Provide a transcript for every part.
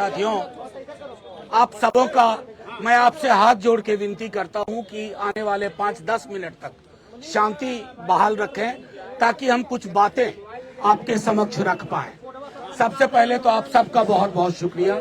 साथियों, आप सबों का मैं आपसे हाथ जोड़ के विनती करता हूं कि आने वाले 5-10 मिनट तक शांति बहाल रखें ताकि हम कुछ बातें आपके समक्ष रख पाएं। सबसे पहले तो आप सबका बहुत बहुत शुक्रिया।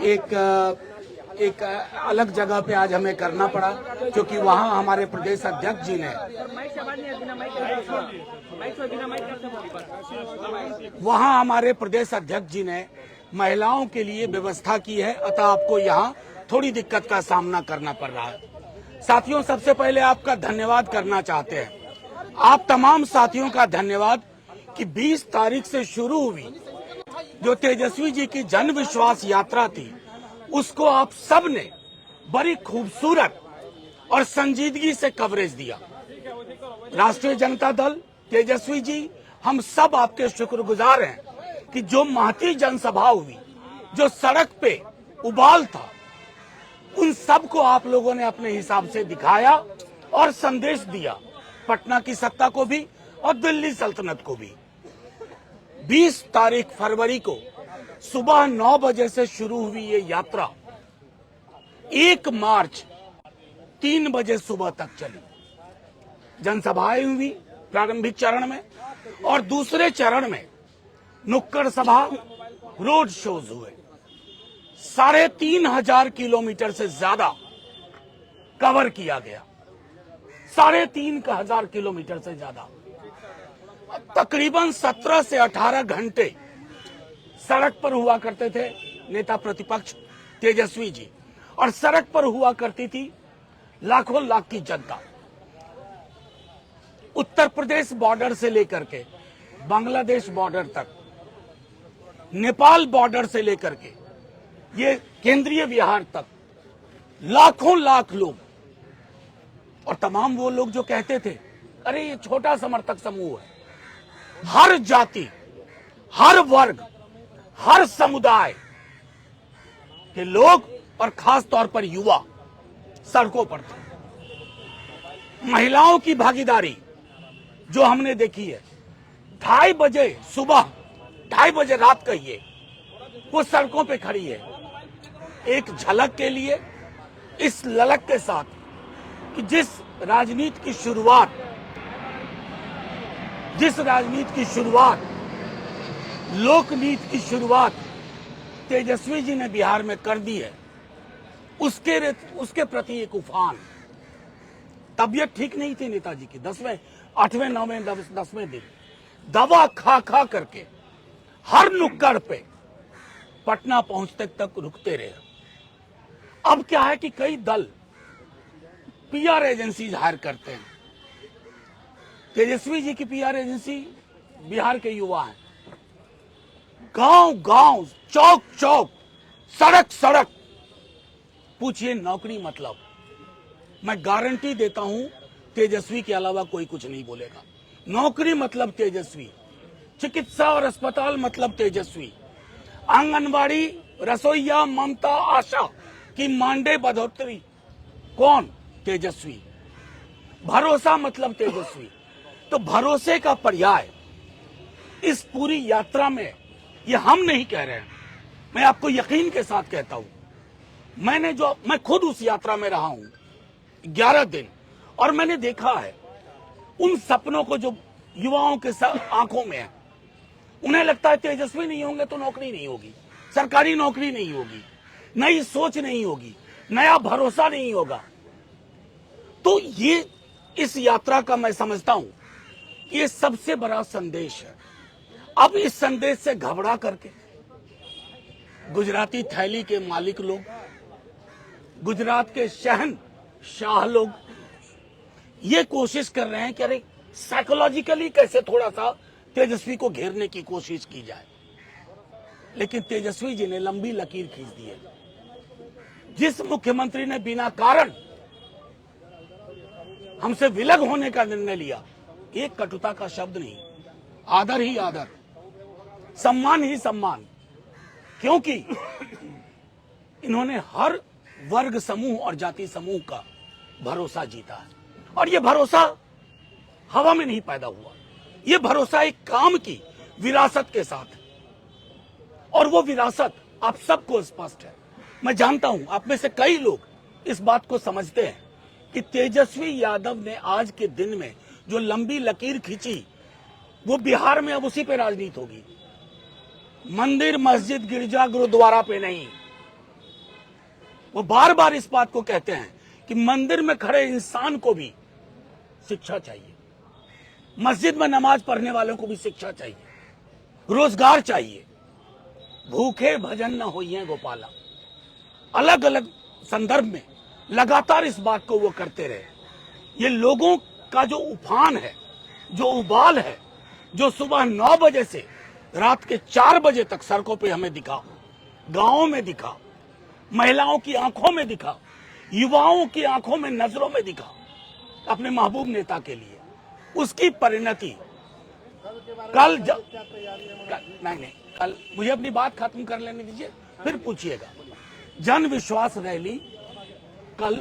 एक अलग जगह पे आज हमें करना पड़ा क्योंकि वहां हमारे प्रदेश अध्यक्ष जी ने महिलाओं के लिए व्यवस्था की है, अतः आपको यहाँ थोड़ी दिक्कत का सामना करना पड़ रहा है। साथियों, सबसे पहले आपका धन्यवाद करना चाहते हैं। आप तमाम साथियों का धन्यवाद कि 20 तारीख से शुरू हुई जो तेजस्वी जी की जन विश्वास यात्रा थी, उसको आप सब ने बड़ी खूबसूरत और संजीदगी से कवरेज दिया। राष्ट्रीय जनता दल, तेजस्वी जी, हम सब आपके शुक्रगुजार हैं कि जो महती जनसभा हुई, जो सड़क पे उबाल था, उन सब को आप लोगों ने अपने हिसाब से दिखाया और संदेश दिया, पटना की सत्ता को भी और दिल्ली सल्तनत को भी। 20 तारीख फरवरी को सुबह 9 बजे से शुरू हुई ये यात्रा 1 मार्च 3 बजे सुबह तक चली। जनसभाएं हुई प्रारंभिक चरण में और दूसरे चरण में नुक्कड़ सभा, रोड शोज हुए। 3,500 किलोमीटर से ज्यादा कवर किया गया। 3,500 किलोमीटर से ज्यादा, तकरीबन 17 से 18 घंटे सड़क पर हुआ करते थे नेता प्रतिपक्ष तेजस्वी जी, और सड़क पर हुआ करती थी लाखों लाख की जनता। उत्तर प्रदेश बॉर्डर से लेकर के बांग्लादेश बॉर्डर तक, नेपाल बॉर्डर से लेकर के ये केंद्रीय बिहार तक लाखों लाख लोग, और तमाम वो लोग जो कहते थे अरे ये छोटा समर्थक समूह है। हर जाति, हर वर्ग, हर समुदाय के लोग और खास तौर पर युवा सड़कों पर थे। महिलाओं की भागीदारी जो हमने देखी है, 2:30 बजे सुबह, 2:30 बजे रात कहिए, वो सड़कों पे खड़ी है एक झलक के लिए, इस ललक के साथ कि जिस राजनीति की शुरुआत, लोकनीति की शुरुआत तेजस्वी जी ने बिहार में कर दी है, उसके प्रति एक उफान। तबीयत ठीक नहीं थी नेताजी की, 8वें 9वें 10वें दिन दवा खा खा करके हर नुक्कड़ पे पटना पहुंचते तक रुकते रहे। अब क्या है कि कई दल पीआर एजेंसी हायर करते हैं। तेजस्वी जी की पीआर एजेंसी बिहार के युवा हैं। गांव गांव, चौक चौक, सड़क सड़क पूछिए नौकरी मतलब। मैं गारंटी देता हूं तेजस्वी के अलावा कोई कुछ नहीं बोलेगा। नौकरी मतलब तेजस्वी, चिकित्सा और अस्पताल मतलब तेजस्वी, आंगनबाड़ी, रसोईया, ममता, आशा की मानदेय बढ़ोतरी कौन? तेजस्वी। भरोसा मतलब तेजस्वी। तो भरोसे का पर्याय इस पूरी यात्रा में, ये हम नहीं कह रहे हैं, मैं आपको यकीन के साथ कहता हूं, मैं खुद उस यात्रा में रहा हूं 11 दिन, और मैंने देखा है उन सपनों को जो युवाओं के आंखों में है। उन्हें लगता है तेजस्वी नहीं होंगे तो नौकरी नहीं होगी, सरकारी नौकरी नहीं होगी, नई सोच नहीं होगी, नया भरोसा नहीं होगा। तो ये इस यात्रा का मैं समझता हूं कि ये सबसे बड़ा संदेश है। अब इस संदेश से घबरा करके गुजराती थैली के मालिक लोग, गुजरात के शहंशाह लोग ये कोशिश कर रहे हैं कि अरे साइकोलॉजिकली कैसे थोड़ा सा तेजस्वी को घेरने की कोशिश की जाए। लेकिन तेजस्वी जी ने लंबी लकीर खींच दी है। जिस मुख्यमंत्री ने बिना कारण हमसे विलग होने का निर्णय लिया, एक कटुता का शब्द नहीं, आदर ही आदर, सम्मान ही सम्मान, क्योंकि इन्होंने हर वर्ग समूह और जाति समूह का भरोसा जीता है। और ये भरोसा हवा में नहीं पैदा हुआ, ये भरोसा एक काम की विरासत के साथ, और वो विरासत आप सबको स्पष्ट है। मैं जानता हूं आप में से कई लोग इस बात को समझते हैं कि तेजस्वी यादव ने आज के दिन में जो लंबी लकीर खींची वो बिहार में अब उसी पे राजनीति होगी, मंदिर मस्जिद गिरजा गुरुद्वारा पे नहीं। वो बार बार इस बात को कहते हैं कि मंदिर में खड़े इंसान को भी शिक्षा चाहिए, मस्जिद में नमाज पढ़ने वालों को भी शिक्षा चाहिए, रोजगार चाहिए। भूखे भजन न होइए गोपाला, अलग अलग संदर्भ में लगातार इस बात को वो करते रहे। ये लोगों का जो उफान है, जो उबाल है, जो सुबह 9 बजे से रात के 4 बजे तक सड़कों पे हमें दिखा, गांवों में दिखा, महिलाओं की आंखों में दिखा, युवाओं की आंखों में, नजरों में दिखा अपने महबूब नेता के लिए, उसकी परिणति कल नहीं, कल मुझे अपनी बात खत्म कर लेने दीजिए, फिर पूछिएगा। जन विश्वास रैली कल,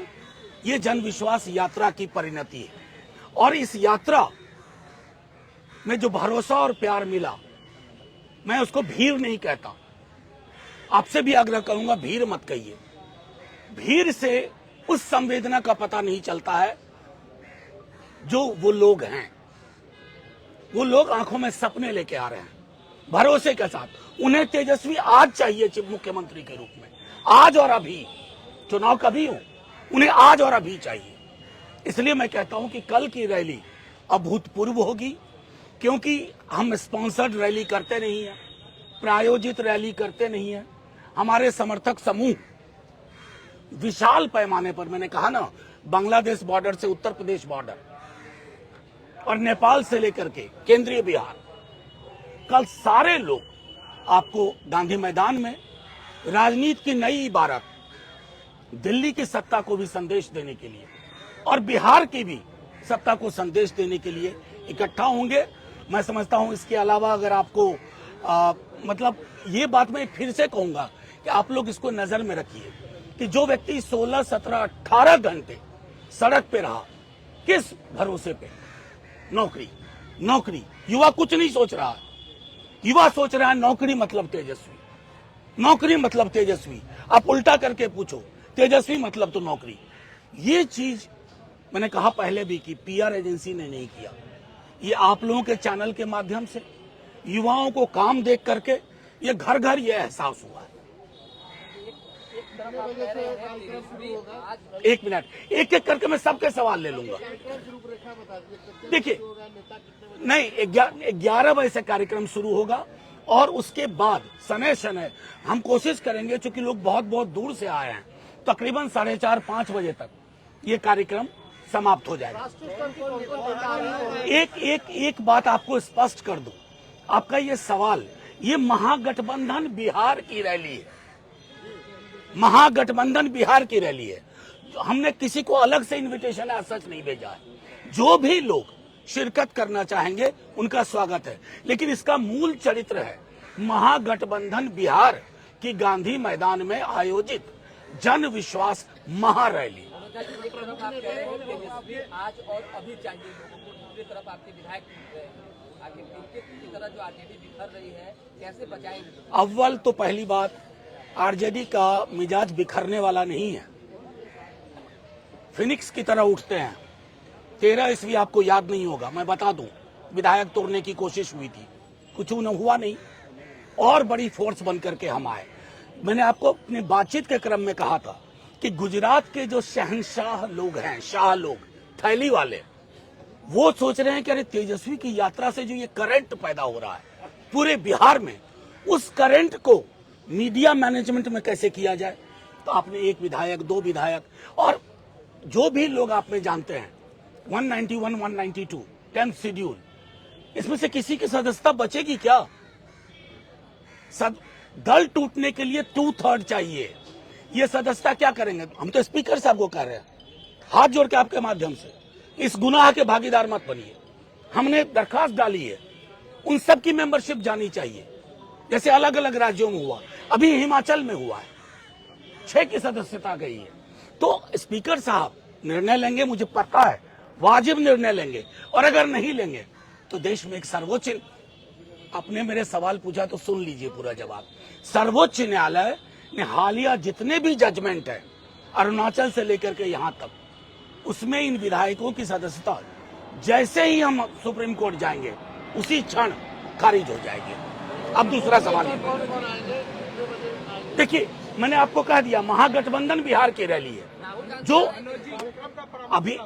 ये जन विश्वास यात्रा की परिणति है और इस यात्रा में जो भरोसा और प्यार मिला, मैं उसको भीड़ नहीं कहता। आपसे भी आग्रह करूंगा, भीड़ मत कहिए। भीड़ से उस संवेदना का पता नहीं चलता है जो वो लोग हैं। वो लोग आंखों में सपने लेके आ रहे हैं भरोसे के साथ। उन्हें तेजस्वी आज चाहिए चीफ मुख्यमंत्री के रूप में, आज और अभी। चुनाव कभी हो, उन्हें आज और अभी चाहिए। इसलिए मैं कहता हूं कि कल की रैली अभूतपूर्व होगी, क्योंकि हम स्पॉन्सर्ड रैली करते नहीं है, प्रायोजित रैली करते नहीं है। हमारे समर्थक समूह विशाल पैमाने पर, मैंने कहा ना, बांग्लादेश बॉर्डर से उत्तर प्रदेश बॉर्डर और नेपाल से लेकर के केंद्रीय बिहार, कल सारे लोग आपको गांधी मैदान में राजनीति की नई इबारत, दिल्ली की सत्ता को भी संदेश देने के लिए और बिहार की भी सत्ता को संदेश देने के लिए इकट्ठा होंगे। मैं समझता हूं इसके अलावा अगर आपको मतलब ये बात मैं फिर से कहूंगा कि आप लोग इसको नजर में रखिए कि जो व्यक्ति 16, 17, 18 घंटे सड़क पे रहा, किस भरोसे पे? नौकरी, नौकरी। युवा कुछ नहीं सोच रहा है, युवा सोच रहा है नौकरी मतलब तेजस्वी, नौकरी मतलब तेजस्वी। आप उल्टा करके पूछो, तेजस्वी मतलब तो नौकरी। ये चीज मैंने कहा पहले भी कि पीआर एजेंसी ने नहीं किया, ये आप लोगों के चैनल के माध्यम से युवाओं को काम देख करके ये घर घर ये एहसास हुआ है। एक मिनट, एक एक करके मैं सबके सवाल ले लूंगा। देखिए, नहीं, 11 बजे से कार्यक्रम शुरू होगा और उसके बाद शनय शनय हम कोशिश करेंगे, चूंकि लोग बहुत बहुत दूर से आए हैं, तकरीबन 4:30-5 बजे तक ये कार्यक्रम समाप्त हो जाएगा। एक बात आपको स्पष्ट कर दूं, आपका ये सवाल, ये महागठबंधन बिहार की रैली है, महागठबंधन बिहार की रैली है। हमने किसी को अलग से इनविटेशन है सच नहीं भेजा है। जो भी लोग शिरकत करना चाहेंगे उनका स्वागत है, लेकिन इसका मूल चरित्र है महागठबंधन बिहार की गांधी मैदान में आयोजित जन विश्वास महारैली। आज और अभी चाहिए लोगों को, दूसरी तरफ आपके विधायक की तरह जो आरजेडी बिखर रही है, कैसे बचाएंगे? अव्वल तो पहली बात, आरजेडी का मिजाज बिखरने वाला नहीं है, फिनिक्स की तरह उठते हैं। 13 ईस्वी आपको याद नहीं होगा, मैं बता दूं, विधायक तोड़ने की कोशिश हुई थी, कुछ हुआ नहीं, और बड़ी फोर्स बन करके हम आए। मैंने आपको अपनी बातचीत के क्रम में कहा था कि गुजरात के जो शहंशाह लोग हैं, शाह लोग, थैली वाले, वो सोच रहे हैं कि अरे तेजस्वी की यात्रा से जो ये करंट पैदा हो रहा है पूरे बिहार में, उस करंट को मीडिया मैनेजमेंट में कैसे किया जाए। तो आपने एक विधायक, 2 विधायक और जो भी लोग आप में जानते हैं, 191, 192, 10th शेड्यूल, इसमें से किसी की सदस्यता बचेगी क्या? दल टूटने के लिए 2/3 चाहिए। ये सदस्यता क्या करेंगे? हम तो स्पीकर साहब को कह रहे हैं, हाथ जोड़ के आपके माध्यम से, इस गुनाह के भागीदार मत बनिए। हमने दरखास्त डाली है, उन सब की मेंबरशिप जानी चाहिए, जैसे अलग अलग राज्यों में हुआ, अभी हिमाचल में हुआ है, 6 की सदस्यता गई है। तो स्पीकर साहब निर्णय लेंगे, मुझे पता है, वाजिब निर्णय लेंगे, और अगर नहीं लेंगे तो देश में एक सर्वोच्च आपने मेरे सवाल पूछा तो सुन लीजिए पूरा जवाब। सर्वोच्च न्यायालय ने हालिया जितने भी जजमेंट है अरुणाचल से लेकर के यहां तक, उसमें इन विधायकों की सदस्यता जैसे ही हम सुप्रीम कोर्ट जाएंगे उसी क्षण खारिज हो जाएगी। अब दूसरा सवाल, देखिए मैंने आपको कह दिया महागठबंधन बिहार की रैली है जो अभी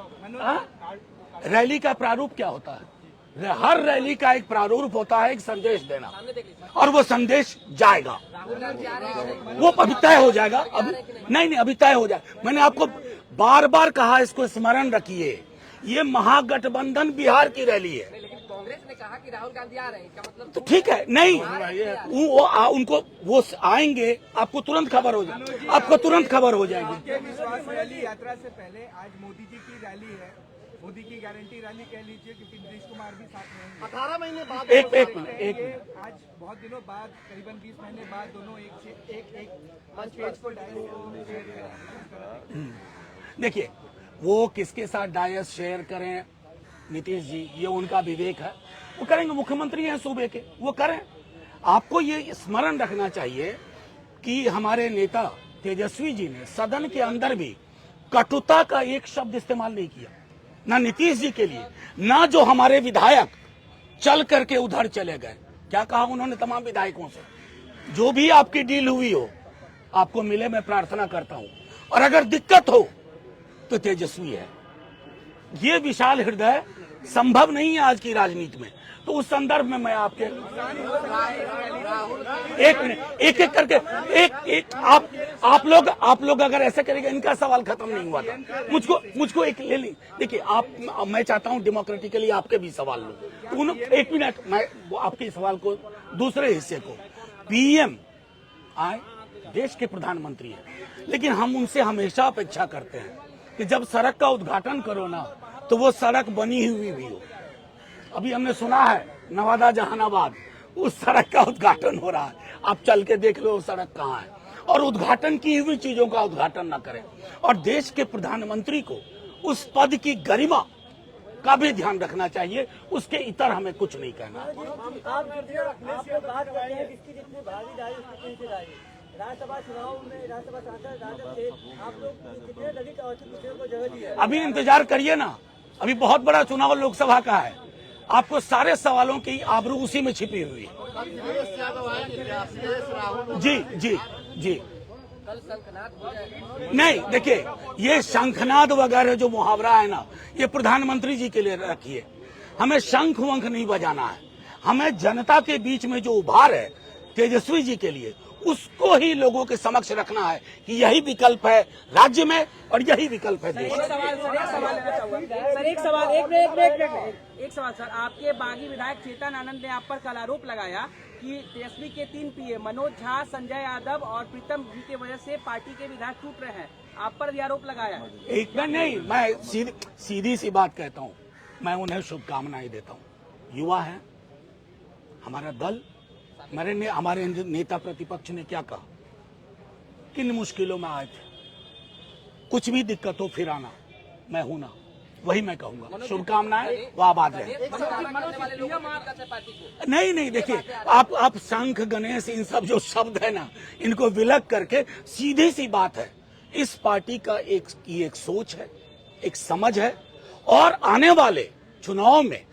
रैली का प्रारूप क्या होता है? हर रैली का एक प्रारूप होता है, एक संदेश देना, और वो संदेश जाएगा, वो अभी तय हो जाएगा। अभी नहीं, अभी तय हो जाएगा। मैंने आपको बार बार कहा, इसको स्मरण रखिए, ये महागठबंधन बिहार की रैली है। लेकिन कांग्रेस ने कहा कि राहुल गांधी आ रहे हैं, क्या मतलब? तो ठीक है, नहीं उनको वो आएंगे, आपको तुरंत खबर हो जाएगी, आपको तुरंत खबर हो जाएगी। विश्वास रैली यात्रा से पहले आज मोदी जी की रैली है, मोदी की गारंटी रैली कह लीजिए, क्योंकि नीतीश कुमार भी साथ में 18 महीने बाद एक मिनट, आज बहुत दिनों बाद, करीबन 20 महीने बाद दोनों एक मंच पेज को देखिए वो किसके साथ डायस शेयर करें नीतीश जी, ये उनका विवेक है, वो करेंगे, मुख्यमंत्री हैं सूबे के, वो करें। आपको ये स्मरण रखना चाहिए कि हमारे नेता तेजस्वी जी ने सदन के अंदर भी कटुता का एक शब्द इस्तेमाल नहीं किया, ना नीतीश जी के लिए, ना जो हमारे विधायक चल करके उधर चले गए। क्या कहा उन्होंने तमाम विधायकों से, जो भी आपकी डील हुई हो आपको मिले, मैं प्रार्थना करता हूं, और अगर दिक्कत हो तो तेजस्वी है। ये विशाल हृदय संभव नहीं है आज की राजनीति में। तो उस संदर्भ में मैं आपके एक मिनट, एक एक करके एक आप लोग अगर ऐसा करेंगे, इनका सवाल खत्म नहीं हुआ था। मुझको एक ले ली। देखिए मैं चाहता हूं डेमोक्रेटिकली आपके भी सवाल लो। एक मिनट, मैं आपके सवाल को दूसरे हिस्से को, पीएम आए, देश के प्रधानमंत्री हैं, लेकिन हम उनसे हमेशा अपेक्षा करते हैं कि जब सड़क का उद्घाटन करो ना तो वो सड़क बनी हुई भी हो। अभी हमने सुना है नवादा जहानाबाद, उस सड़क का उद्घाटन हो रहा है, आप चल के देख लो सड़क कहाँ है। और उद्घाटन की हुई चीजों का उद्घाटन न करें, और देश के प्रधानमंत्री को उस पद की गरिमा का भी ध्यान रखना चाहिए, उसके इतर हमें कुछ नहीं कहना। राज्यसभा चुनाव में राज्यसभा सांसद राजद से आप लोग कितने दलित और पिछड़ों को जगह दी है? अभी इंतजार करिए ना, अभी बहुत बड़ा चुनाव लोकसभा का है, आपको सारे सवालों की आबरू उसी में छिपी हुई है। जी कल शंखनाद हो जाएगा। नहीं, देखिए ये शंखनाद वगैरह जो मुहावरा है ना, ये प्रधानमंत्री जी के लिए रखिए। हमें शंख वंख नहीं बजाना है, हमें जनता के बीच में जो उभार है तेजस्वी जी के लिए, उसको ही लोगों के समक्ष रखना है कि यही विकल्प है राज्य में और यही विकल्प है देश में। एक सवाल सर, आपके बागी विधायक चेतन आनंद ने आप पर कल आरोप लगाया कि तेजस्वी के 3 पीए मनोज झा, संजय यादव और प्रीतम जी की वजह से पार्टी के विधायक टूट रहे हैं, आप पर भी आरोप लगाया। एक मिनट नहीं, मैं सीधी सी बात कहता हूँ, मैं उन्हें शुभकामनाएं देता हूँ। युवा है हमारा दल, हमारे नेता प्रतिपक्ष ने क्या कहा, किन मुश्किलों में आए थे, कुछ भी दिक्कत हो फिर आना, मैं हूं ना, वही मैं कहूंगा। शुभकामनाएं, वो आबाद रहे। नहीं, देखिए आप शंख गणेश इन सब जो शब्द है ना, इनको विलग करके सीधी सी बात है, इस पार्टी का एक सोच है, एक समझ है, और आने वाले चुनाव में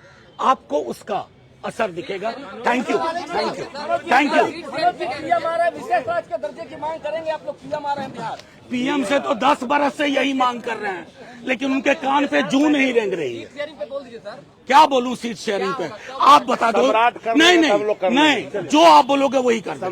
आपको उसका असर दिखेगा। Thank you. विशेष राज के दर्जे की मांग करेंगे आप लोग? पीएम आ रहे हैं बिहार, पीएम से तो 10 बरस से यही मांग कर रहे हैं, लेकिन उनके कान पे जू नहीं रेंग रही है। शेयरिंग पे बोल दीजिए सर। क्या बोलूं सीट शेयरिंग पे, आप बता दो। नहीं, जो आप बोलोगे वही कर दो।